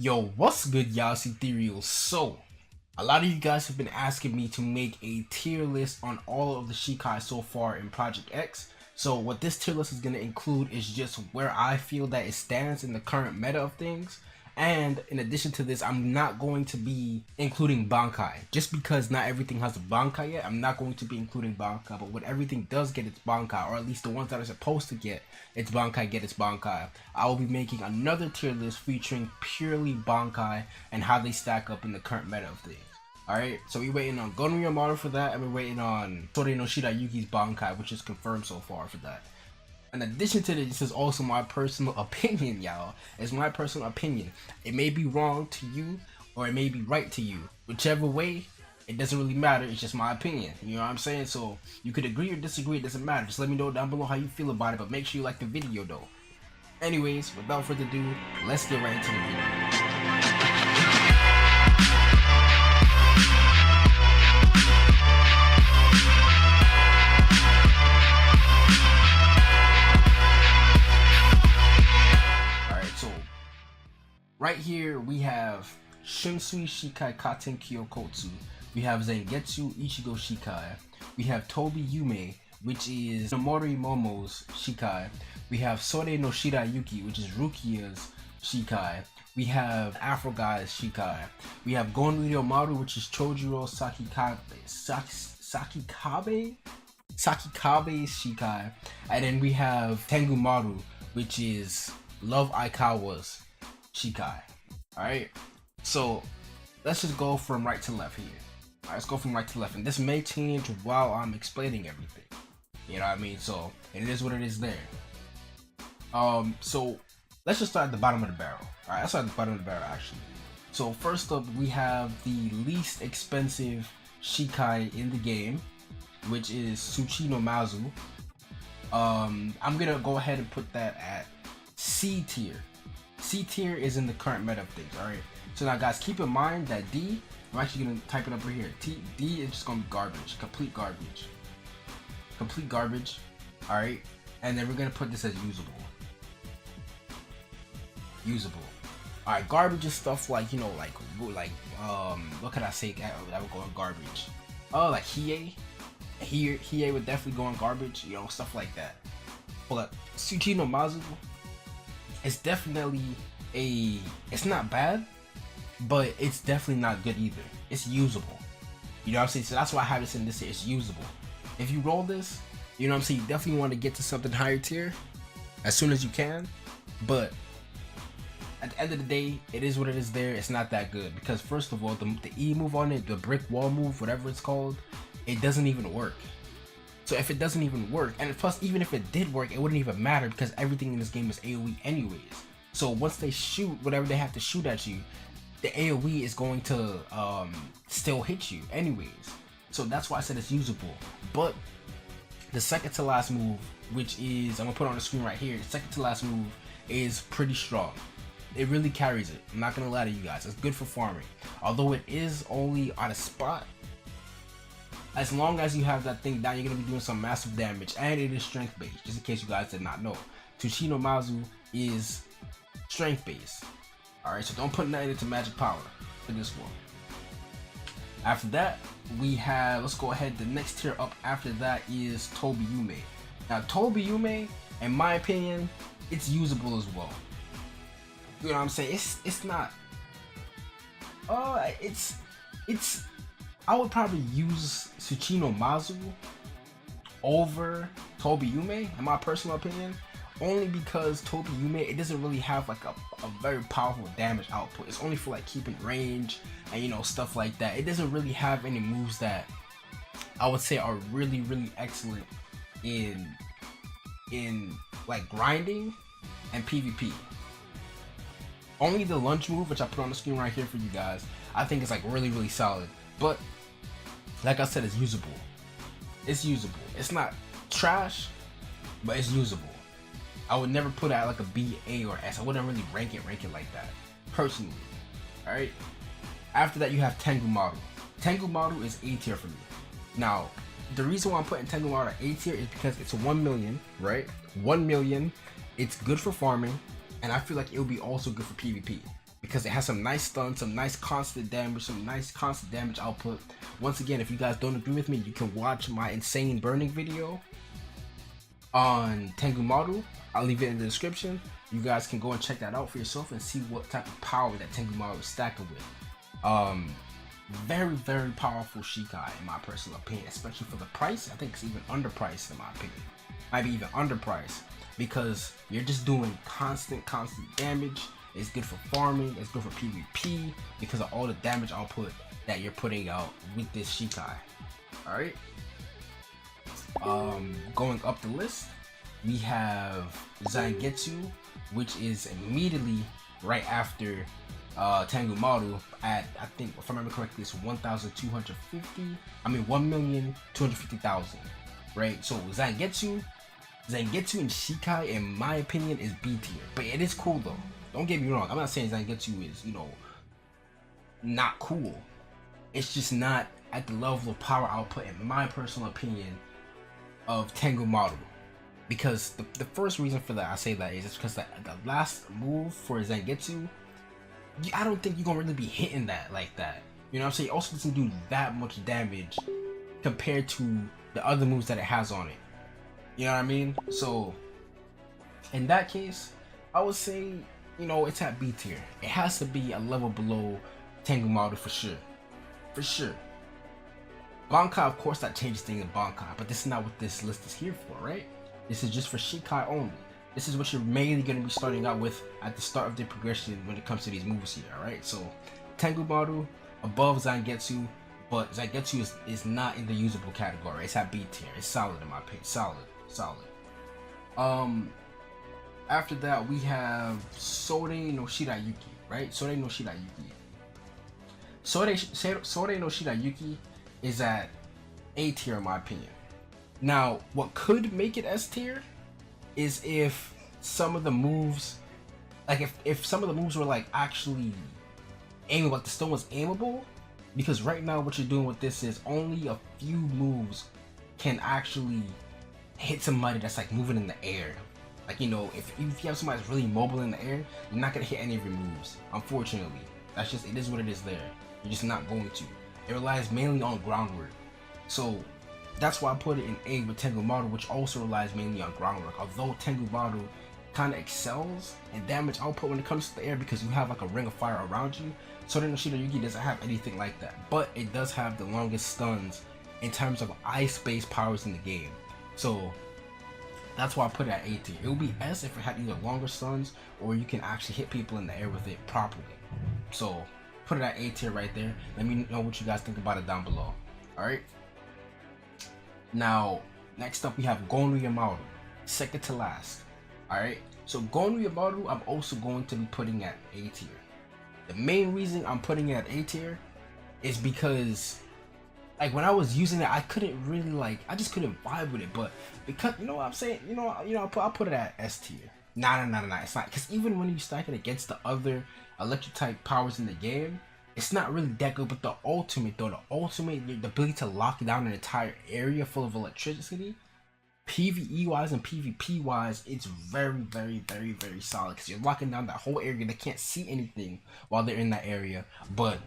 Yo, what's good, y'all? It's Ethereal. So, a lot of you guys have been asking me to make a tier list on all of the Shikai so far in Project X. So, what this tier list is going to include is just where I feel that it stands in the current meta of things. And in addition to this, I'm not going to be including Bankai. Just because not everything has a Bankai yet, I'm not going to be including Bankai. But when everything does get its Bankai, or at least the ones that are supposed to get its Bankai, I will be making another tier list featuring purely Bankai and how they stack up in the current meta of things. Alright, so we're waiting on EtherealMiracle model for that, and we're waiting on Toby Umay Yuki's Bankai, which is confirmed so far for that. In addition to this is also my personal opinion, y'all. It's my personal opinion. It may be wrong to you, or it may be right to you. Whichever way, it doesn't really matter. It's just my opinion. You know what I'm saying? So you could agree or disagree. It doesn't matter. Just let me know down below how you feel about it. But make sure you like the video, though. Anyways, without further ado, let's get right into the video. Right here we have Shinsui Shikai Katen Kyokotsu, we have Zangetsu Ichigo Shikai, we have Toby Umay, which is Nomori Momo's Shikai, we have Sore no Shira Yuki, which is Rukia's Shikai, we have Afro Guy's Shikai, we have Gon Maru, which is Chojuro Sakikabe's Shikai, and then we have Tangu Model, which is Love Aikawa's Shikai. Alright, so let's just go from right to left here. Alright, let's go from right to left, and this may change while I'm explaining everything. You know what I mean? So it is what it is there. So let's just start at the bottom of the barrel. Alright, let's start at the bottom of the barrel actually. So first up, we have the least expensive Shikai in the game, which is Sushi no Mazu. I'm gonna go ahead and put that at C tier. C tier is in the current meta of things, alright? So now guys, keep in mind that D, I'm actually going to type it up right here. D is just going to be garbage. Complete garbage. Complete garbage, alright? And then we're going to put this as usable. Usable. Alright, garbage is stuff like, you know, like what could I say that would go in garbage? Oh, like Hiei. Hiei would definitely go in garbage, you know, stuff like that. But Sushi no Mazu, it's definitely it's not bad, but it's definitely not good either. It's usable. You know what I'm saying? So that's why I have this in this here. It's usable. If you roll this, you know what I'm saying, you definitely want to get to something higher tier as soon as you can. But at the end of the day, it is what it is there. It's not that good. Because first of all, the E move on it, the brick wall move, whatever it's called, it doesn't even work. So if it doesn't even work, and plus even if it did work, it wouldn't even matter because everything in this game is AoE anyways. So once they shoot whatever they have to shoot at you, the AoE is going to still hit you anyways. So that's why I said it's usable. But the second to last move, which is, I'm gonna put it on the screen right here, the second to last move is pretty strong. It really carries it. I'm not gonna lie to you guys. It's good for farming. Although it is only on a spot, as long as you have that thing down, you're going to be doing some massive damage, and it is strength based, just in case you guys did not know. Sushi no Mazu is strength based. Alright, so don't put nothing into magic power for this one. After that, we have, let's go ahead, the next tier up after that is Toby Umay. Now Toby Umay, in my opinion, it's usable as well. You know what I'm saying? It's not, it's I would probably use Sushi no Mazu over Toby Umay, in my personal opinion, only because Toby Umay, it doesn't really have like a very powerful damage output. It's only for like keeping range and, you know, stuff like that. It doesn't really have any moves that I would say are really excellent in like grinding and PvP. Only the lunge move, which I put on the screen right here for you guys, I think is like really solid. But like I said, it's usable. It's usable. It's not trash, but it's usable. I would never put it at like a B, A, or S. I wouldn't really rank it like that, personally. Alright? After that, you have Tangu Model. Tangu Model is A tier for me. Now, the reason why I'm putting Tangu Model at A tier is because it's 1 million, right? 1 million. It's good for farming, and I feel like it would be also good for PvP. because it has some nice stun, some nice constant damage, output. Once again, if you guys don't agree with me, you can watch my insane burning video on Tangu Model. I'll leave it in the description. You guys can go and check that out for yourself and see what type of power that Tangu Model is stacking with. Very, very powerful Shikai in my personal opinion, especially for the price. I think it's even underpriced in my opinion. Might be even underpriced because you're just doing constant damage. It's good for farming, it's good for PvP because of all the damage output that you're putting out with this Shikai. Alright. Going up the list, we have Zangetsu, which is immediately right after Tangu Model at, I think if I remember correctly, it's 1,250,000, right? So Zangetsu and Shikai, in my opinion, is B tier, but it is cool though. Don't get me wrong, I'm not saying Zangetsu is, you know, not cool. It's just not at the level of power output, in my personal opinion, of Tangu Model. Because the first reason for that, I say that, is just because the last move for Zangetsu, I don't think you're gonna really be hitting that like that. You know what I'm saying? It also doesn't do that much damage compared to the other moves that it has on it. You know what I mean? So, in that case, I would say, you know, it's at B tier. It has to be a level below Tangu Model for sure. For sure. Bankai, of course, that changes things in Bankai, but this is not what this list is here for, right? This is just for Shikai only. This is what you're mainly going to be starting out with at the start of the progression when it comes to these moves here, alright? So, Tangu Model above Zangetsu, but Zangetsu is not in the usable category. It's at B tier. It's solid in my opinion. Solid. After that, we have Sore no Shirayuki, right? Sore no Shirayuki. Sore no Shirayuki is at A tier in my opinion. Now, what could make it S tier is if some of the moves, like if some of the moves were like actually aimable, like the stone was aimable, because right now what you're doing with this is only a few moves can actually hit somebody that's like moving in the air. Like, you know, if you have somebody that's really mobile in the air, you're not gonna hit any of your moves. Unfortunately, that's just, it is what it is there. You're just not going to. It relies mainly on groundwork. So that's why I put it in A with Tangu Model, which also relies mainly on groundwork. Although Tangu Model kind of excels in damage output when it comes to the air because you have like a ring of fire around you, Sore no Shirayuki doesn't have anything like that. But it does have the longest stuns in terms of ice-based powers in the game. So that's why I put it at A tier. It would be S if it had either longer stuns or you can actually hit people in the air with it properly. So put it at A tier right there. Let me know what you guys think about it down below. Alright. Now, next up we have Gonu Yamaru, second to last. Alright, so Gonu Yamaru I'm also going to be putting at A tier. The main reason I'm putting it at A tier is because, like, when I was using it, I couldn't really, like, I just couldn't vibe with it. But because, you know what I'm saying, I'll put it at S tier. Nah, it's not, because even when you stack it against the other electric type powers in the game, it's not really that good. But the ultimate, though, the ability to lock down an entire area full of electricity, PvE wise and PvP wise, it's very solid, because you're locking down that whole area. They can't see anything while they're in that area. But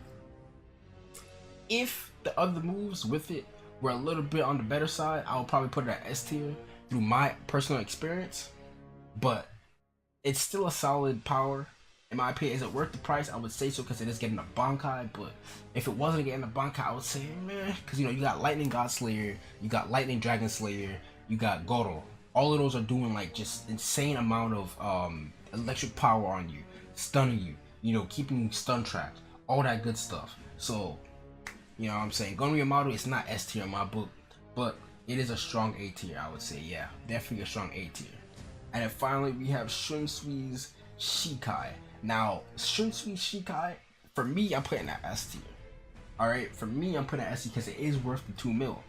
if the other moves with it were a little bit on the better side, I would probably put it at S tier through my personal experience. But it's still a solid power. In my opinion, is it worth the price? I would say so, because it is getting a Bankai. But if it wasn't getting a Bankai, I would say, man, because, you know, you got Lightning God Slayer, you got Lightning Dragon Slayer, you got Goro. All of those are doing like just insane amount of electric power on you, stunning you, you know, keeping you stun trapped, all that good stuff. So, you know what I'm saying, Gonu Yamaru is not S tier in my book, but it is a strong A tier, I would say. Yeah, definitely a strong A tier. And then finally we have Shunsui's Shikai. Now, Shunsui's Shikai, for me, I'm putting that S tier. Alright, for me, I'm putting that S tier because it is worth the 2 mil.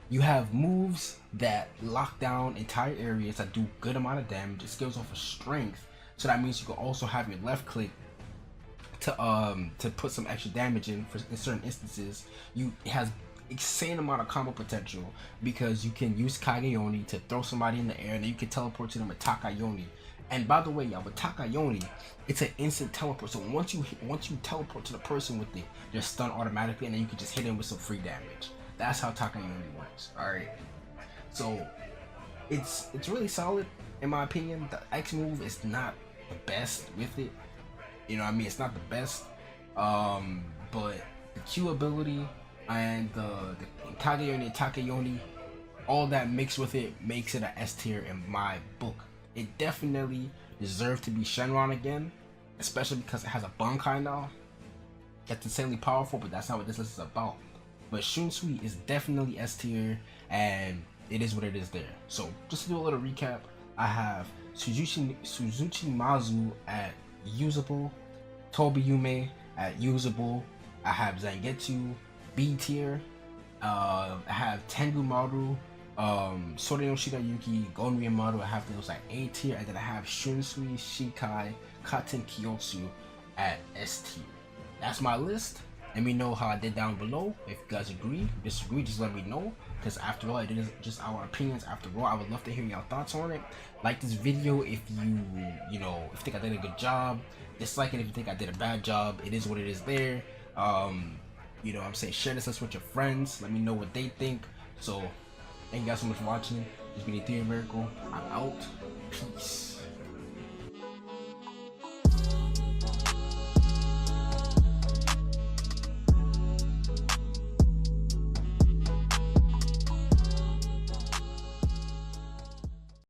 You have moves that lock down entire areas that do good amount of damage. It scales off of strength, so that means you can also have your left click to put some extra damage in certain instances. It has insane amount of combo potential because you can use Kage Yoni to throw somebody in the air, and then you can teleport to them with Taka Yoni, And by the way, y'all, with Takayoni, it's an instant teleport. So once you teleport to the person with it, they're stunned automatically, and then you can just hit them with some free damage. That's how Takayoni works. All right. So it's really solid in my opinion. The X move is not the best with it. You know what I mean? It's not the best. But the Q ability and the Kageyoni and Takayoni, all that mixed with it makes it an S tier in my book. It definitely deserves to be Shenron again, especially because it has a Bankai now. That's insanely powerful, but that's not what this list is about. But Shunsui is definitely S tier, and it is what it is there. So just to do a little recap, I have Suzuki Mazu at usable, Toby Umay at usable, I have Zangetsu B tier, I have Tangu Model, Sore no Shida Yuki, Gonryu Model, I have those at A tier, and then I have Shunsui Shikai Katen Kyotsu at S tier. That's my list. Let me know how I did down below. If you guys agree, disagree, just let me know. Because after all, it is just our opinions. After all, I would love to hear your thoughts on it. Like this video if you know, if you think I did a good job. Dislike it if you think I did a bad job. It is what it is there. You know what I'm saying? Share this with your friends. Let me know what they think. So, thank you guys so much for watching. This has been EtherealMiracle. I'm out. Peace.